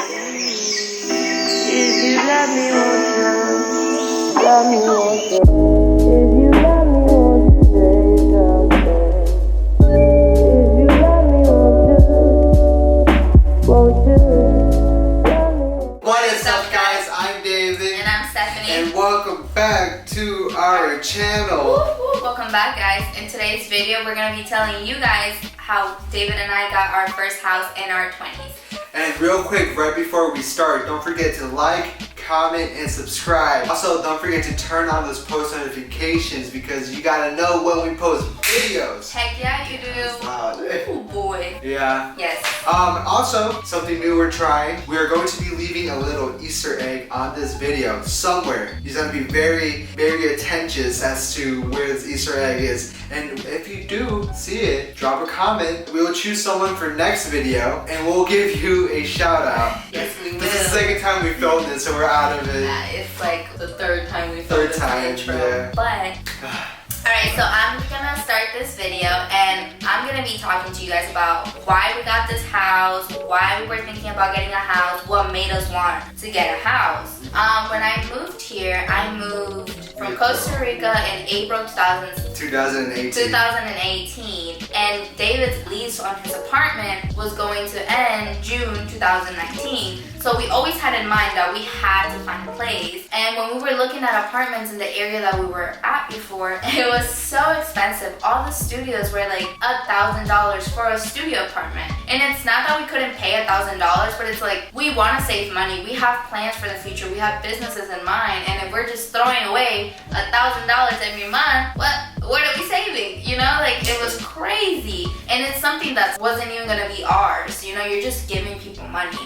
If you love me, won't you? Love me, won't you? If you love me, won't you say something? If you love me, won't you? Love me? What is up, guys? I'm David. And I'm Stephanie. And welcome back to our channel. Welcome back, guys. In today's video, we're going to be telling you guys how David and I got our first house in our 20s. And real quick, right before we start, don't forget to like, comment, and subscribe. Also, don't forget to turn on those post notifications because you gotta know when we post videos. Heck yeah, you do. Oh boy. Yeah. Yes. Also, something new we're trying. We are going to be leaving a little Easter egg on this video somewhere. You're gonna be very, very attentive as to where this Easter egg is. And if you do see it, drop a comment. We will choose someone for next video and we'll give you a shout out. Yes, we will. This is the second time we filmed this, so we're out of it. Yeah, it's like the third time we filmed this intro. Yeah. But alright, so I'm gonna start this video and I'm gonna be talking to you guys about why we got this house, why we were thinking about getting a house, what made us want to get a house. When I moved here, I moved from Costa Rica in April 2018, and David's lease on his apartment was going to end June 2019. So we always had in mind that we had to find a place. And when we were looking at apartments in the area that we were at before, it was so expensive. All the studios were like $1,000 for a studio apartment. And it's not that we couldn't pay $1,000, but it's like we want to save money. We have plans for the future. We have businesses in mind. And if we're just throwing away $1,000 every month, what are we saving? You know, like it was crazy. And it's something that wasn't even gonna be ours. You know, you're just giving people money.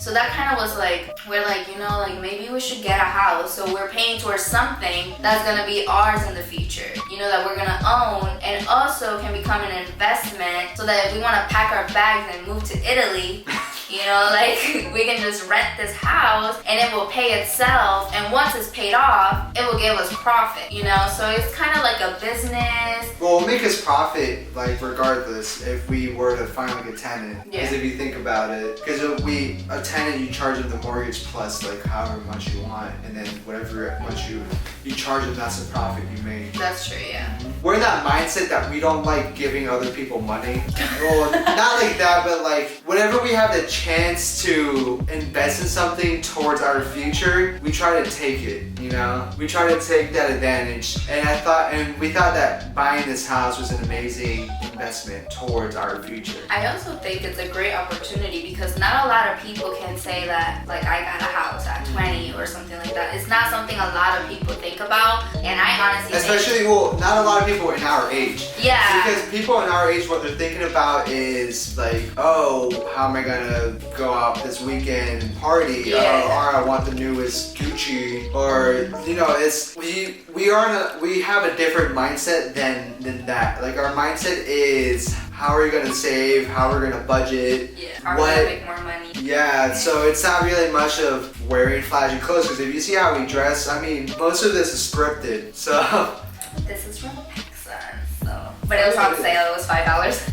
So that kind of was like, we're like, you know, like maybe we should get a house. So we're paying towards something that's gonna be ours in the future, you know, that we're gonna own and also can become an investment so that if we wanna pack our bags and move to Italy, you know, like we can just rent this house and it will pay itself. And once it's paid off, it will give us profit, you know? So it's kind of like a business. Well, it'll make us profit, like regardless, if we were to find like a tenant. Because if you think about it, because a tenant, you charge them the mortgage plus like however much you want, and then whatever much you charge them, that's the profit you made. That's true, yeah. We're in that mindset that we don't like giving other people money. Well, not like that, but like whenever we have the chance to invest in something towards our future, we try to take it, you know? We try to take that advantage. And we thought that buying this house was an amazing investment towards our future. I also think it's a great opportunity because not a lot of people can say that, like, I got a house at 20 or something like that. It's not something a lot of people think about, and I honestly not a lot of people in our age. Yeah. Because people in our age, what they're thinking about is like, oh, how am I gonna go out this weekend and party? Yeah. Or I want the newest Gucci, or you know, it's we have a different mindset than that. Like our mindset is how are we gonna save, how we're gonna budget, how we're gonna make more money. Yeah, so it's not really much of wearing flashy clothes, because if you see how we dress, I mean, most of this is scripted, so. This is from Pakistan, so. But it was on sale, it was $5.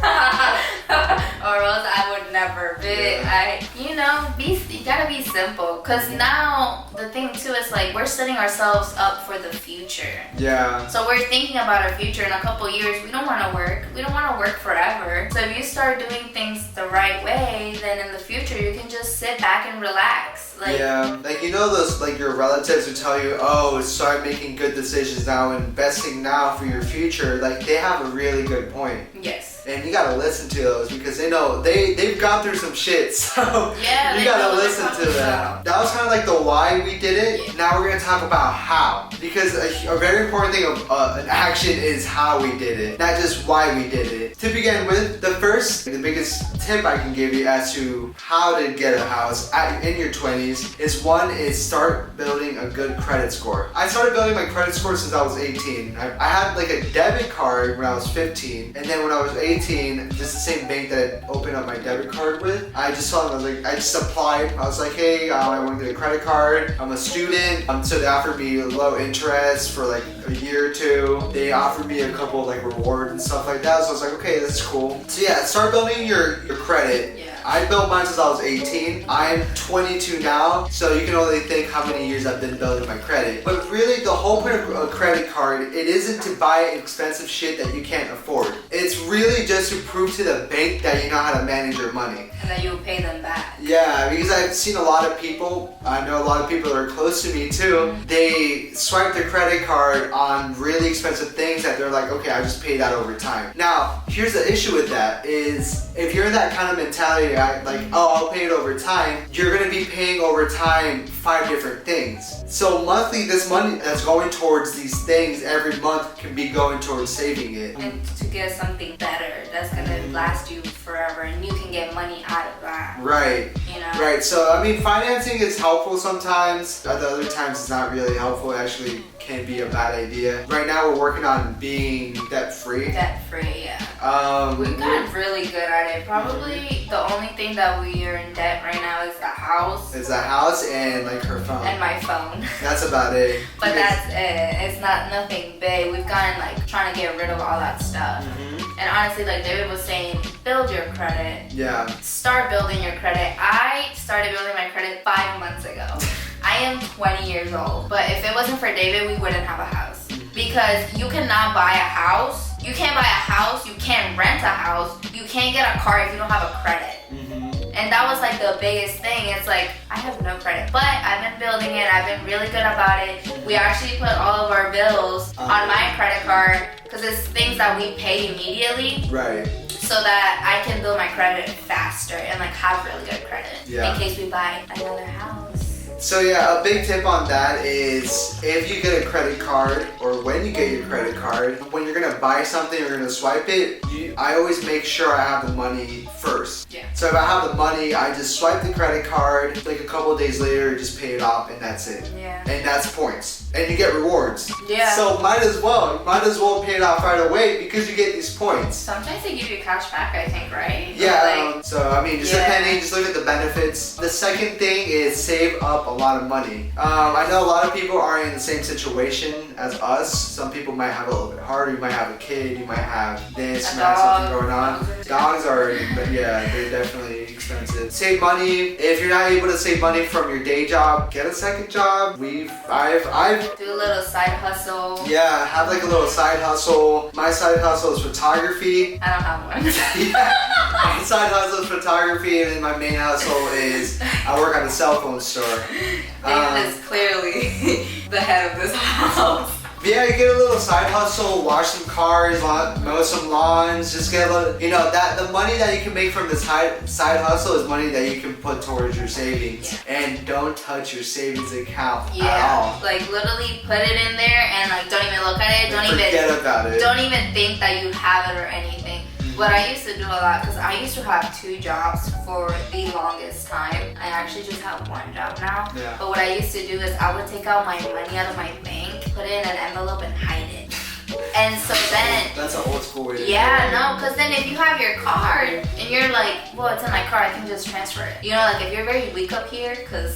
Or else I would never. But you know, you gotta be simple. Cause now the thing too is like we're setting ourselves up for the future. Yeah. So we're thinking about our future in a couple years. We don't want to work. We don't want to work forever. So if you start doing things the right way, then in the future you can just sit back and relax. Like, yeah, like you know those like your relatives who tell you, oh, start making good decisions now, investing now for your future. Like they have a really good point. Yes. And you gotta listen to those because they know they've gone through some shit, so yeah, you gotta listen to them. That was kind of like the why we did it. Yeah. Now we're gonna talk about how, because a very important thing of an action is how we did it, not just why we did it. To begin with, the biggest tip I can give you as to how to get a house in your 20s is start building a good credit score. I started building my credit score since I was 18. I had like a debit card when I was 15, and then when I was 18, just the same bank that I opened up my debit card with, I just saw them, I just applied. I was like, hey, I want to get a credit card. I'm a student, so they offered me low interest for like a year or two. They offered me a couple like rewards and stuff like that, so I was like, okay, that's cool. So yeah, start building your credit. Yeah. I built mine since I was 18. I'm 22 now, so you can only think how many years I've been building my credit. But really, the whole point of a credit card, it isn't to buy expensive shit that you can't afford. It's really just to prove to the bank that you know how to manage your money. And that you will pay them back. Yeah, because I've seen a lot of people, I know a lot of people that are close to me too, they swipe their credit card on really expensive things that they're like, okay, I just pay that over time. Now, here's the issue with that is if you're in that kind of mentality, like, oh, I'll pay it over time, you're gonna be paying over time 5 different things. So monthly, this money that's going towards these things every month can be going towards saving it. And to get something better that's gonna last you forever, and you can get money out of that. Right. You know? Right. So I mean, financing is helpful sometimes. At the other times, it's not really helpful. It actually can be a bad idea. Right now, we're working on being debt free. Debt free, yeah. We've gotten really good at it. Probably the only thing that we are in debt right now is the house. It's the house and like her phone. And my phone. That's about it. But that's it. It's not nothing big. We've gotten like trying to get rid of all that stuff. And honestly, like David was saying, build your credit. Yeah. Start building your credit. I started building my credit 5 months ago. I am 20 years old. But if it wasn't for David, we wouldn't have a house. Because you cannot buy a house. You can't buy a house. You can't rent a house. You can't get a car if you don't have a credit. And that was like the biggest thing. It's like, I have no credit. But I've been building it. I've been really good about it. We actually put all of our bills on my credit card because it's things that we pay immediately. Right. So that I can build my credit faster and like have really good credit in case we buy another house. So yeah, a big tip on that is if you get a credit card or when you get your credit card, when you're gonna buy something or you're gonna swipe it, I always make sure I have the money first. Yeah. So if I have the money, I just swipe the credit card, like a couple of days later, just pay it off and that's it. Yeah. And that's points. And you get rewards. Yeah. So might as well pay it off right away because you get these points. Sometimes they give you cash back, I think, right? Yeah, so I mean, just depending, just look at the benefits. The second thing is save up a lot of money. I know a lot of people aren't in the same situation as us. Some people might have a little bit harder. You might have a kid, you might have this, you might have something going on. Dogs are, they're definitely expensive. Save money. If you're not able to save money from your day job, get a second job. I've do a little side hustle. Yeah, have like a little side hustle. My side hustle is photography. I don't have one. My side hustle is photography, and then my main hustle is I work at a cell phone store. David is clearly the head of this house. Yeah, you get a little side hustle, wash some cars, mow some lawns, just get a little, that the money that you can make from this side hustle is money that you can put towards your savings. And don't touch your savings account at all. Like literally put it in there and like don't even look at it. Forget about it. Don't even think that you have it or anything. What I used to do a lot, because I used to have 2 jobs for the longest time. I actually just have 1 job now. Yeah. But what I used to do is I would take out my money out of my bank, put it in an envelope and hide it. And so then... That's an old school way to do it. Yeah, no, because then if you have your card and you're like, well, it's in my card, I can just transfer it. Like if you're very weak up here, because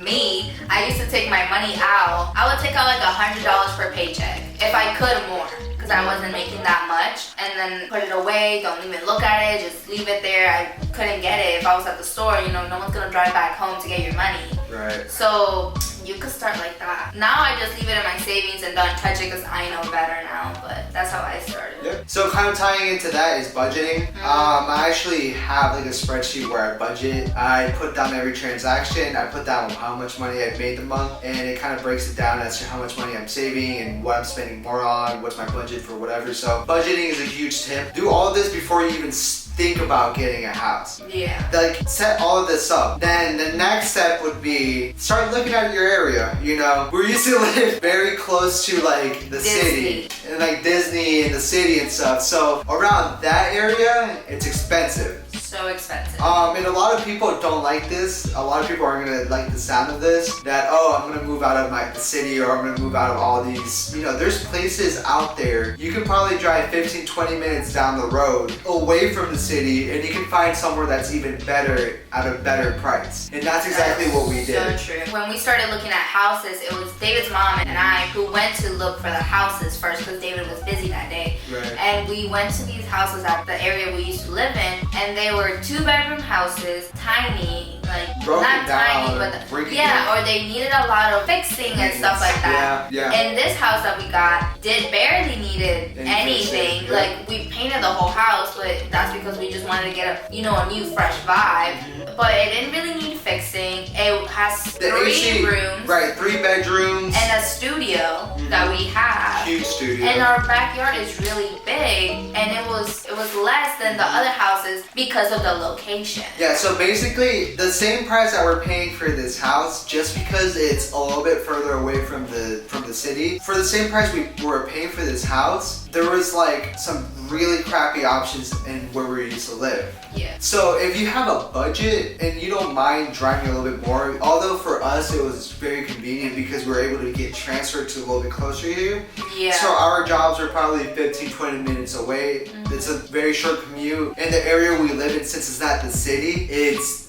me, I used to take my money out. I would take out like $100 per paycheck. If I could, more. Because I wasn't making that much, and then put it away, don't even look at it, just leave it there. I couldn't get it if I was at the store, no one's gonna drive back home to get your money. Right. So you could start like that. Now I just leave it in my savings and don't touch it because I know better now, but that's how I started. Yep. So kind of tying into that is budgeting. I actually have like a spreadsheet where I budget. I put down every transaction, I put down how much money I've made the month, and it kind of breaks it down as to how much money I'm saving and what I'm spending more on, what's my budget for whatever. So budgeting is a huge tip. Do all of this before you even think about getting a house. Yeah. Like set all of this up. Then the next step would be start looking at your area. We used to live very close to like the city and like Disney and the city and stuff. So around that area, it's expensive. So expensive. And a lot of people don't like this. A lot of people aren't gonna like the sound of this. That I'm gonna move out of the city, or I'm gonna move out of all these. There's places out there. You can probably drive 15-20 minutes down the road away from the city, and you can find somewhere that's even better at a better price. And that's exactly what we did. So true. When we started looking at houses, it was David's mom and I who went to look for the houses first because David was busy that day. Right. And we went to these houses at the area we used to live in, and they were were 2-bedroom houses, tiny, like Broken not down, tiny, but breaking yeah, down. or they needed a lot of fixing and stuff like that. Yeah. And this house that we got barely needed anything. Yeah. Like we painted the whole house, but that's because we just wanted to get a new fresh vibe. But it didn't really need fixing. It has three rooms, right? 3 bedrooms and a studio that we have. Huge studio. And our backyard is really big, and it was less than the other houses because of the location. Yeah, so basically the same price that we're paying for this house, just because it's a little bit further away from the city, for the same price we were paying for this house, there was like some really crappy options in where we used to live. Yeah. So if you have a budget and you don't mind driving a little bit more, although for us it was very convenient because we were able to get transferred to a little bit closer here. Yeah. So our jobs are probably 15-20 minutes away. It's a very short commute. In the area we live in, since it's not the city,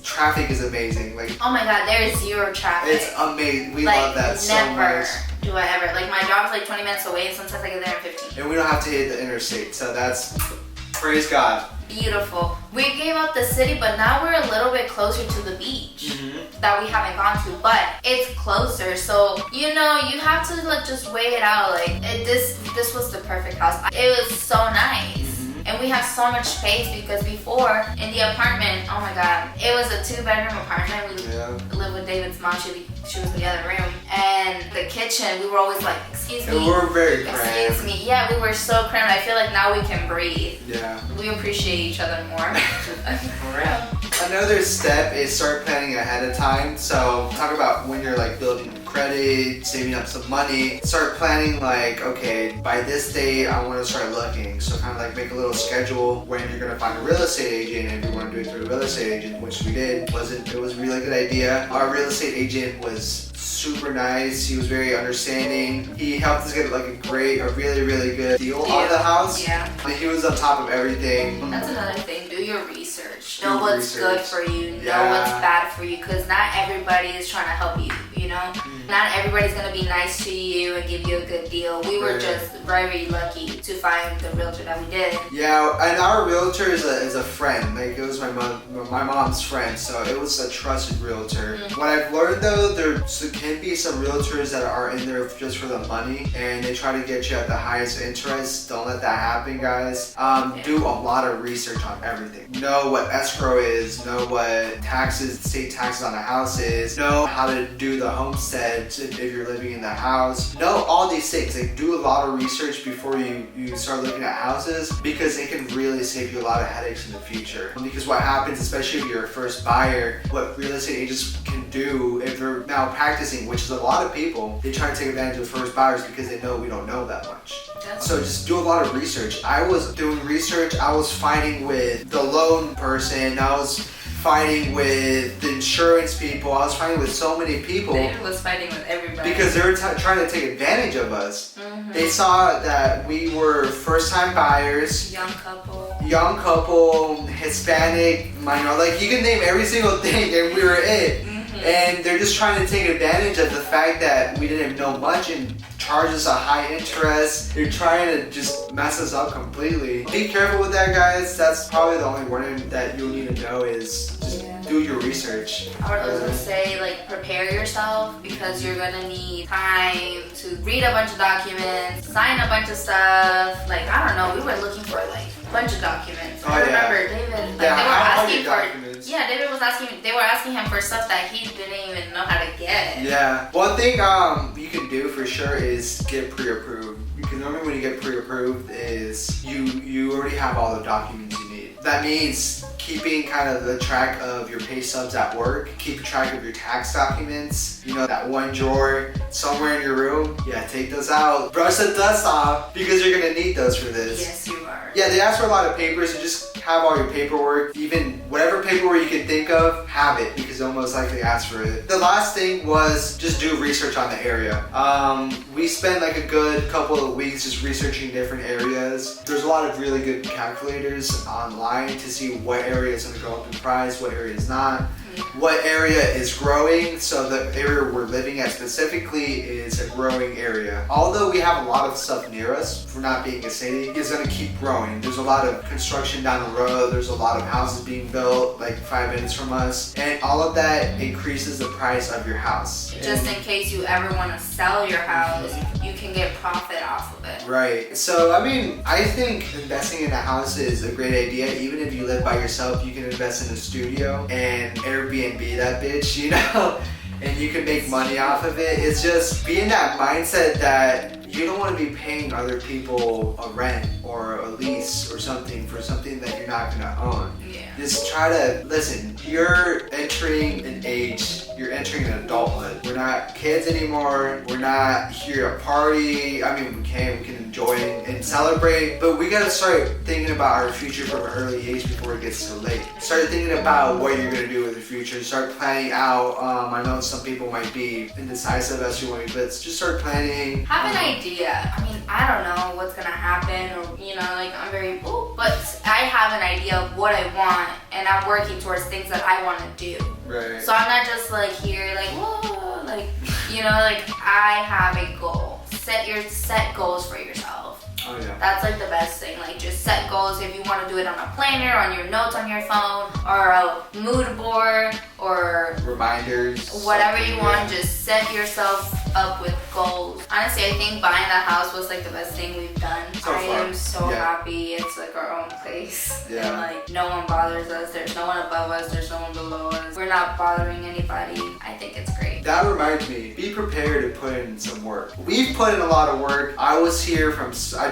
traffic is amazing. Like, oh my god, there's zero traffic. it's amazing. We like, love that so much. Do I ever. Like my job's like 20 minutes away and sometimes I get there in 15. And we don't have to hit the interstate, so that's, praise God. Beautiful. We gave up the city, but now we're a little bit closer to the beach that we haven't gone to, but it's closer. So, you have to like just weigh it out. Like this was the perfect house. It was so nice. And we have so much space because before in the apartment, oh my god, it was a 2-bedroom apartment. We lived with David's mom. She was in the other room. And the kitchen, we were always like, excuse me. And we're very cramped. Excuse me. Yeah, we were so cramped. I feel like now we can breathe. Yeah. We appreciate each other more. For real. Another step is start planning ahead of time. So talk about when you're like building credit, saving up some money, start planning like, okay, by this day I want to start looking. So kind of like make a little schedule when you're going to find a real estate agent, and if you want to do it through a real estate agent, which we did. It was a really good idea. Our real estate agent was super nice. He was very understanding. He helped us get like a really good deal on the house. Yeah. And he was on top of everything. That's another thing. Do your research. Know what's good for you. Yeah. Know what's bad for you. Because not everybody is trying to help you. Not everybody's gonna be nice to you and give you a good deal. We were just very lucky to find the realtor that we did. Yeah, and our realtor is a friend. Like, it was my mom's friend, so it was a trusted realtor. What I've learned though, there can be some realtors that are in there just for the money, and they try to get you at the highest interest. Don't let that happen, guys. Do a lot of research on everything. Know what escrow is. Know what state taxes on a house is. Know how to do the homestead if you're living in the house. Know all these things. Like, do a lot of research before you start looking at houses, because it can really save you a lot of headaches in the future. Because what happens, especially if you're a first buyer, what real estate agents can do if they're now practicing, which is a lot of people, they try to take advantage of first buyers because they know we don't know that much. So just do a lot of research. I was doing research. I was fighting with the loan person. I was fighting with the insurance people. I was fighting with so many people. David was fighting with everybody. Because they were trying to take advantage of us. They saw that we were first-time buyers. Young couple, Hispanic, minor. Like, you can name every single thing and we were it. And they're just trying to take advantage of the fact that we didn't know much and charge us a high interest. They're trying to just mess us up completely. Be careful with that, guys. That's probably the only warning that you'll need to know is just do your research. I would also say, like, prepare yourself, because you're gonna need time to read a bunch of documents, sign a bunch of stuff. Like, I don't know, we were looking for like a bunch of documents. I remember David, they were asking him for stuff that he didn't even know how to get. Yeah. One thing you can do for sure is get pre-approved. Because normally when you get pre-approved is you already have all the documents you need. That means keeping kind of the track of your pay stubs at work, keep track of your tax documents, that one drawer somewhere in your room. Yeah, take those out. Brush the dust off, because you're gonna need those for this. Yes, you are. Yeah, they ask for a lot of papers, so just have all your paperwork. Even whatever paperwork you can think of, have it, because they'll most likely ask for it. The last thing was just do research on the area. We spent like a good couple of weeks just researching different areas. There's a lot of really good calculators online to see what area is going to go up in price, what area is not. what area is growing. So the area we're living at specifically is a growing area. Although we have a lot of stuff near us, for not being a city, it's gonna keep growing. There's a lot of construction down the road. There's a lot of houses being built like 5 minutes from us, and all of that increases the price of your house. Just in case you ever want to sell your house, you can get profit off of it. Right. So, I mean, I think investing in a house is a great idea. Even if you live by yourself, you can invest in a studio and Airbnb that bitch, you know? And you can make money off of it. It's just be in that mindset that you don't want to be paying other people a rent or a lease or something for something that you're not going to own. Yeah. Just try to, listen, you're entering an age, you're entering an adulthood. We're not kids anymore. We're not here to party. I mean, we can enjoy and celebrate, but we got to start thinking about our future from an early age before it gets too late. Start thinking about what you're going to do with the future. Start planning out. I know some people might be indecisive as to when, but just start planning. Have an idea. I mean, I don't know what's gonna happen, or like I'm very, but I have an idea of what I want, and I'm working towards things that I want to do. Right. So I'm not just like here, like whoa, like like I have a goal. Set goals for yourself. Oh yeah. That's like the best thing. Like just set goals. If you want to do it on a planner, on your notes on your phone, or a mood board, or reminders. Whatever you want, just set yourself up with goals. Honestly, I think buying that house was like the best thing we've done. So I far. am so happy. It's like our own place. Yeah. And like no one bothers us. There's no one above us. There's no one below us. We're not bothering anybody. I think it's great. That reminds me, be prepared to put in some work. We've put in a lot of work. I've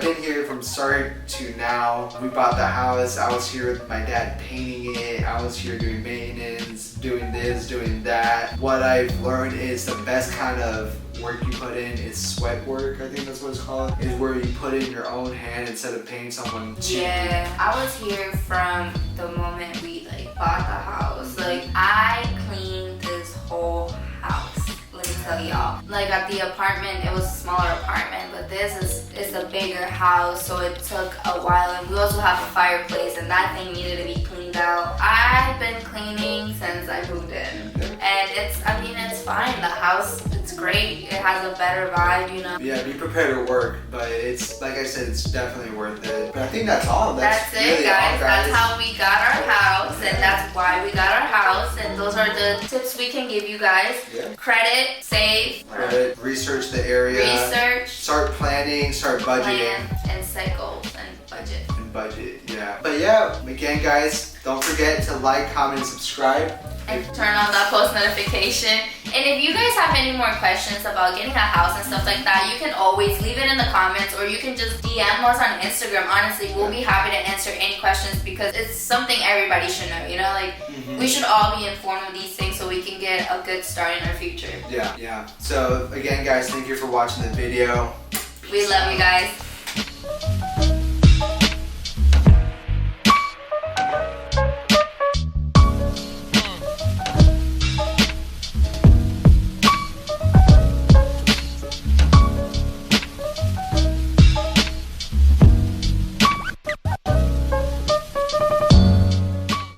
been here from start to now. We bought the house. I was here with my dad painting it. I was here doing maintenance, doing this, doing that. What I've learned is the best kind of work you put in is sweat work, I think that's what it's called, is where you put in your own hand instead of paying someone to. Yeah, I was here from the moment we bought the house. I cleaned this whole house. Let me tell y'all. At the apartment, it was a smaller apartment, but this is a bigger house, so it took a while. And we also have a fireplace, and that thing needed to be cleaned out. I've been cleaning since I moved in, and it's fine. The house, it's great. It has a better vibe, Yeah, be prepared to work, but it's like I said, it's definitely worth it. But I think that's all. That's it, really guys. all, That's how we got our house, and that's why we got our house. And those are the tips we can give you guys. Yeah. Credit, save, research the area. Start planning, start budgeting. Plan, and set goals and budget. Yeah. But yeah, again, guys, don't forget to like, comment, and subscribe. And turn on that post notification. And if you guys have any more questions about getting a house and stuff like that, you can always leave it in the comments, or you can just DM us on Instagram. Honestly, we'll be happy to answer any questions, because it's something everybody should know, we should all be informed of these things so we can get a good start in our future. Yeah. So again, guys, thank you for watching the video. We love you guys.